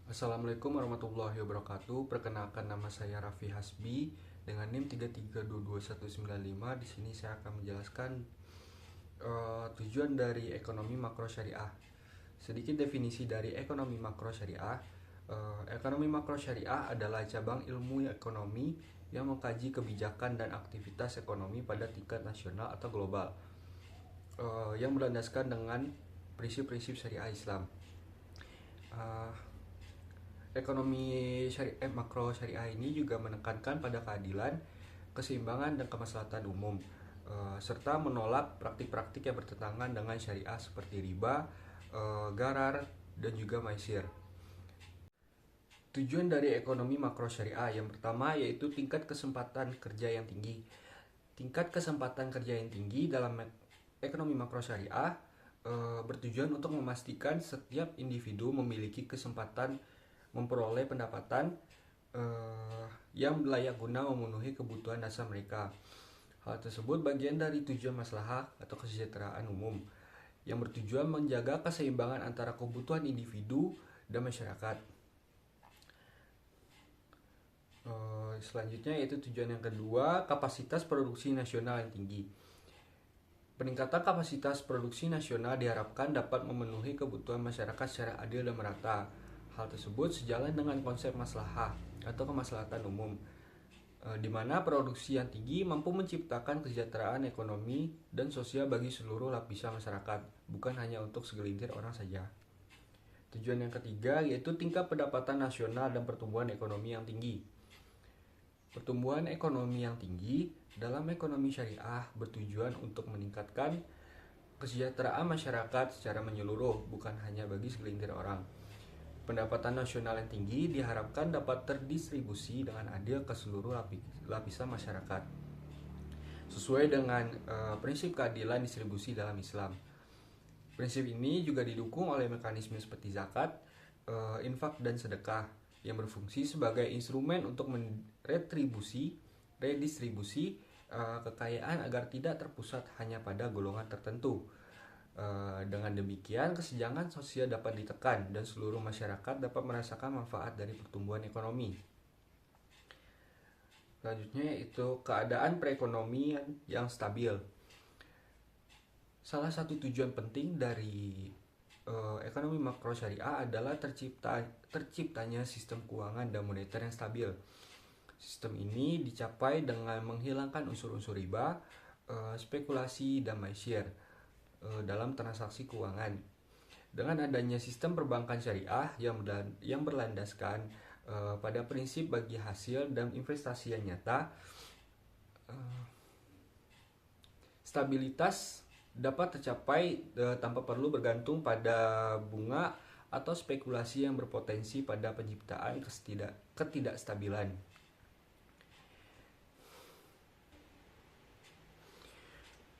Assalamualaikum warahmatullahi wabarakatuh. Perkenalkan, nama saya Raffi Hasbi dengan NIM 3322195. Di sini saya akan menjelaskan tujuan dari ekonomi makro syariah. Sedikit definisi dari ekonomi makro syariah. Ekonomi makro syariah adalah cabang ilmu ekonomi yang mengkaji kebijakan dan aktivitas ekonomi pada tingkat nasional atau global, yang berlandaskan dengan prinsip-prinsip syariah Islam. Ekonomi syariah makro syariah ini juga menekankan pada keadilan, keseimbangan, dan kemaslahatan umum, serta menolak praktik-praktik yang bertentangan dengan syariah seperti riba, gharar, dan juga maisir. Tujuan dari ekonomi makro syariah yang pertama yaitu tingkat kesempatan kerja yang tinggi. Tingkat kesempatan kerja yang tinggi dalam ekonomi makro syariah bertujuan untuk memastikan setiap individu memiliki kesempatan memperoleh pendapatan yang layak guna memenuhi kebutuhan dasar mereka. Hal tersebut bagian dari tujuan maslahah atau kesejahteraan umum yang bertujuan menjaga keseimbangan antara kebutuhan individu dan masyarakat. Selanjutnya yaitu tujuan yang kedua, kapasitas produksi nasional yang tinggi. Peningkatan kapasitas produksi nasional diharapkan dapat memenuhi kebutuhan masyarakat secara adil dan merata. Hal tersebut sejalan dengan konsep maslahah atau kemaslahatan umum, di mana produksi yang tinggi mampu menciptakan kesejahteraan ekonomi dan sosial bagi seluruh lapisan masyarakat, bukan hanya untuk segelintir orang saja. Tujuan yang ketiga yaitu tingkat pendapatan nasional dan pertumbuhan ekonomi yang tinggi. Pertumbuhan ekonomi yang tinggi dalam ekonomi syariah bertujuan untuk meningkatkan kesejahteraan masyarakat secara menyeluruh, bukan hanya bagi segelintir orang. Pendapatan nasional yang tinggi diharapkan dapat terdistribusi dengan adil ke seluruh lapisan masyarakat, sesuai dengan prinsip keadilan distribusi dalam Islam. Prinsip ini juga didukung oleh mekanisme seperti zakat, infak, dan sedekah yang berfungsi sebagai instrumen untuk redistribusi kekayaan agar tidak terpusat hanya pada golongan tertentu. Dengan demikian, kesenjangan sosial dapat ditekan dan seluruh masyarakat dapat merasakan manfaat dari pertumbuhan ekonomi. Selanjutnya yaitu keadaan perekonomian yang stabil. Salah satu tujuan penting dari ekonomi makro syariah adalah terciptanya sistem keuangan dan moneter yang stabil. Sistem ini dicapai dengan menghilangkan unsur-unsur riba, spekulasi, dan maisir dalam transaksi keuangan. Dengan adanya sistem perbankan syariah yang berlandaskan pada prinsip bagi hasil dan investasi yang nyata, stabilitas dapat tercapai tanpa perlu bergantung pada bunga atau spekulasi yang berpotensi pada penciptaan ketidakstabilan.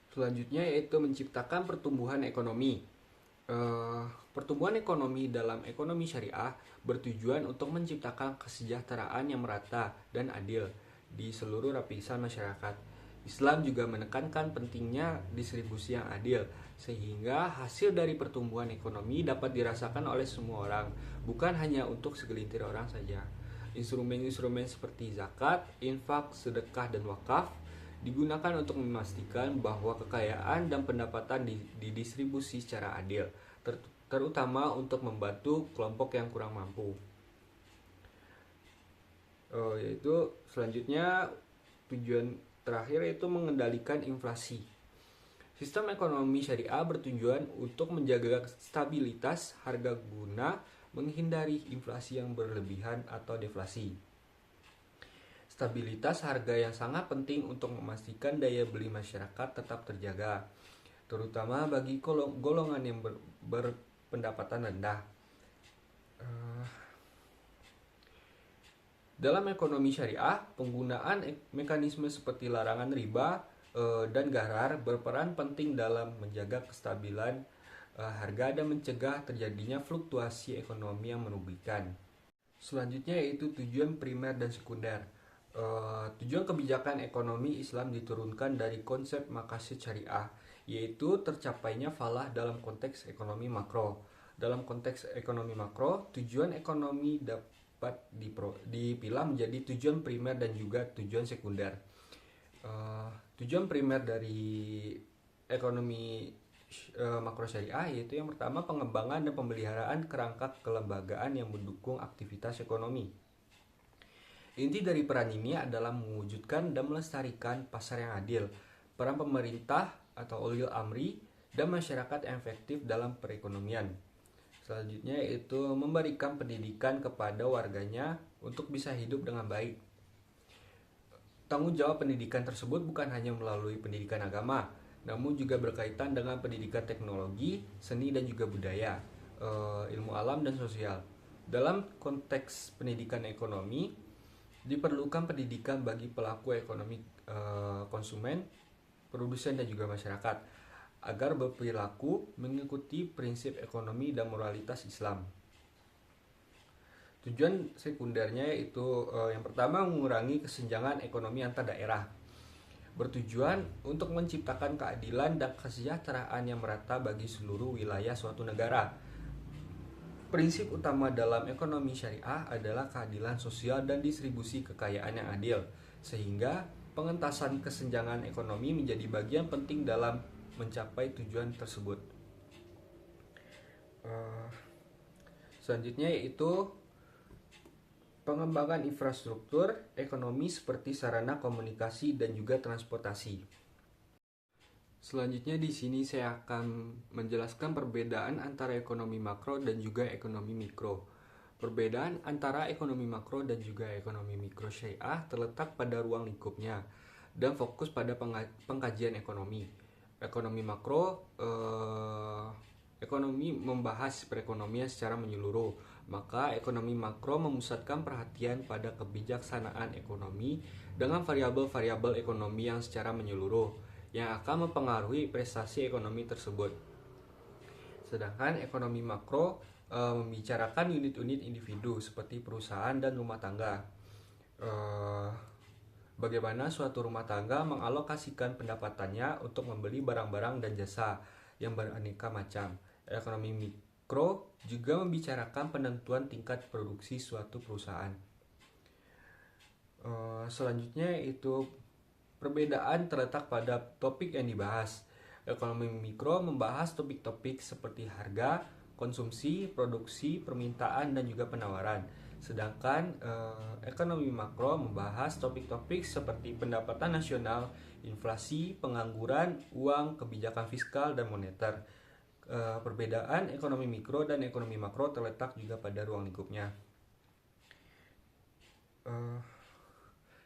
Selanjutnya yaitu menciptakan pertumbuhan ekonomi. Pertumbuhan ekonomi dalam ekonomi syariah bertujuan untuk menciptakan kesejahteraan yang merata dan adil di seluruh lapisan masyarakat. Islam juga menekankan pentingnya distribusi yang adil, sehingga hasil dari pertumbuhan ekonomi dapat dirasakan oleh semua orang, bukan hanya untuk segelintir orang saja. Instrumen-instrumen seperti zakat, infak, sedekah, dan wakaf digunakan untuk memastikan bahwa kekayaan dan pendapatan didistribusi secara adil, terutama untuk membantu kelompok yang kurang mampu. Yaitu selanjutnya tujuan terakhir yaitu mengendalikan inflasi. Sistem ekonomi syariah bertujuan untuk menjaga stabilitas harga guna, menghindari inflasi yang berlebihan atau deflasi. Stabilitas harga yang sangat penting untuk memastikan daya beli masyarakat tetap terjaga, terutama bagi golongan yang berpendapatan rendah. Dalam ekonomi syariah, penggunaan mekanisme seperti larangan riba dan gharar berperan penting dalam menjaga kestabilan harga dan mencegah terjadinya fluktuasi ekonomi yang merugikan. Selanjutnya yaitu tujuan primer dan sekunder. Tujuan kebijakan ekonomi Islam diturunkan dari konsep maqasid syariah, yaitu tercapainya falah dalam konteks ekonomi makro. Dalam konteks ekonomi makro, tujuan ekonomi dapat dipilah menjadi tujuan primer dan juga tujuan sekunder. Tujuan primer dari ekonomi makro syariah yaitu yang pertama pengembangan dan pemeliharaan kerangka kelembagaan yang mendukung aktivitas ekonomi. Inti dari peran ini adalah mewujudkan dan melestarikan pasar yang adil, peran pemerintah atau ulil amri, dan masyarakat yang efektif dalam perekonomian. Selanjutnya yaitu memberikan pendidikan kepada warganya untuk bisa hidup dengan baik. Tanggung jawab pendidikan tersebut bukan hanya melalui pendidikan agama, namun juga berkaitan dengan pendidikan teknologi, seni dan juga budaya, ilmu alam dan sosial. Dalam konteks pendidikan ekonomi, diperlukan pendidikan bagi pelaku ekonomi, konsumen, produsen dan juga masyarakat agar berperilaku mengikuti prinsip ekonomi dan moralitas Islam. Tujuan sekundernya yaitu yang pertama mengurangi kesenjangan ekonomi antar daerah, bertujuan untuk menciptakan keadilan dan kesejahteraan yang merata bagi seluruh wilayah suatu negara. Prinsip utama dalam ekonomi syariah adalah keadilan sosial dan distribusi kekayaan yang adil, sehingga pengentasan kesenjangan ekonomi menjadi bagian penting dalam mencapai tujuan tersebut. Selanjutnya yaitu pengembangan infrastruktur ekonomi seperti sarana komunikasi dan juga transportasi. Selanjutnya di sini saya akan menjelaskan perbedaan antara ekonomi makro dan juga ekonomi mikro. Perbedaan antara ekonomi makro dan juga ekonomi mikro syariah terletak pada ruang lingkupnya dan fokus pada pengkajian ekonomi. Ekonomi makro ekonomi membahas perekonomian secara menyeluruh, maka ekonomi makro memusatkan perhatian pada kebijaksanaan ekonomi dengan variabel-variabel ekonomi yang secara menyeluruh yang akan mempengaruhi prestasi ekonomi tersebut. Sedangkan ekonomi makro membicarakan unit-unit individu seperti perusahaan dan rumah tangga. Bagaimana suatu rumah tangga mengalokasikan pendapatannya untuk membeli barang-barang dan jasa yang beraneka macam. Ekonomi mikro juga membicarakan penentuan tingkat produksi suatu perusahaan. Selanjutnya itu perbedaan terletak pada topik yang dibahas. Ekonomi mikro membahas topik-topik seperti harga, konsumsi, produksi, permintaan, dan juga penawaran. Sedangkan ekonomi makro membahas topik-topik seperti pendapatan nasional, inflasi, pengangguran, uang, kebijakan fiskal, dan moneter. Perbedaan ekonomi mikro dan ekonomi makro terletak juga pada ruang lingkupnya.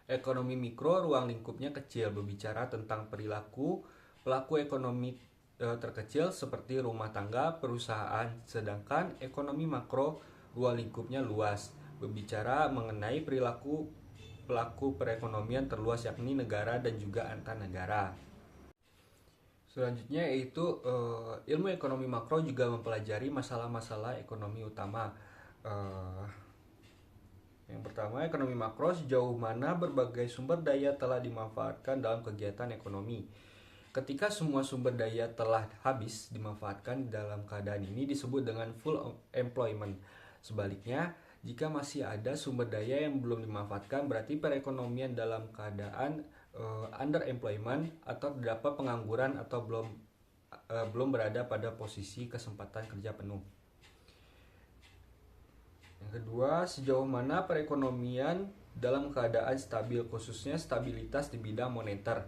Ekonomi mikro ruang lingkupnya kecil, berbicara tentang perilaku pelaku ekonomi terkecil seperti rumah tangga, perusahaan. Sedangkan ekonomi makro ruang lingkupnya luas, berbicara mengenai perilaku pelaku perekonomian terluas yakni negara dan juga antar negara. Selanjutnya yaitu ilmu ekonomi makro juga mempelajari masalah-masalah ekonomi utama. Yang pertama, ekonomi makro sejauh mana berbagai sumber daya telah dimanfaatkan dalam kegiatan ekonomi. Ketika semua sumber daya telah habis dimanfaatkan dalam keadaan ini disebut dengan full employment. Sebaliknya, jika masih ada sumber daya yang belum dimanfaatkan berarti perekonomian dalam keadaan underemployment atau terdapat pengangguran atau belum berada pada posisi kesempatan kerja penuh. Yang kedua, sejauh mana perekonomian dalam keadaan stabil, khususnya stabilitas di bidang moneter.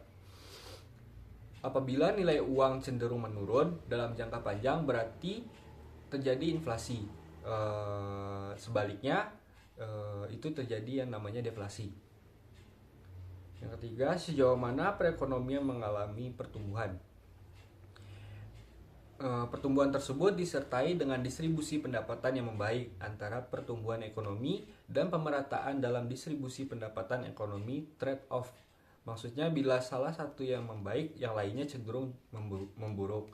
Apabila nilai uang cenderung menurun dalam jangka panjang berarti terjadi inflasi. Sebaliknya itu terjadi yang namanya deflasi. Yang ketiga, sejauh mana perekonomian mengalami pertumbuhan. Pertumbuhan tersebut disertai dengan distribusi pendapatan yang membaik antara pertumbuhan ekonomi dan pemerataan dalam distribusi pendapatan ekonomi trade-off. Maksudnya bila salah satu yang membaik, yang lainnya cenderung memburuk.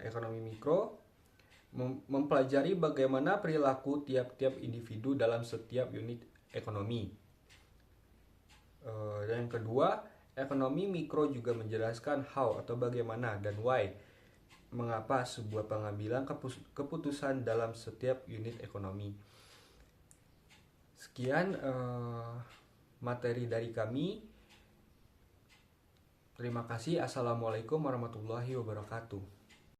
Ekonomi mikro mempelajari bagaimana perilaku tiap-tiap individu dalam setiap unit ekonomi. Dan yang kedua, ekonomi mikro juga menjelaskan how atau bagaimana dan why. mengapa sebuah pengambilan keputusan dalam setiap unit ekonomi. Sekian materi dari kami. Terima kasih. Assalamualaikum warahmatullahi wabarakatuh.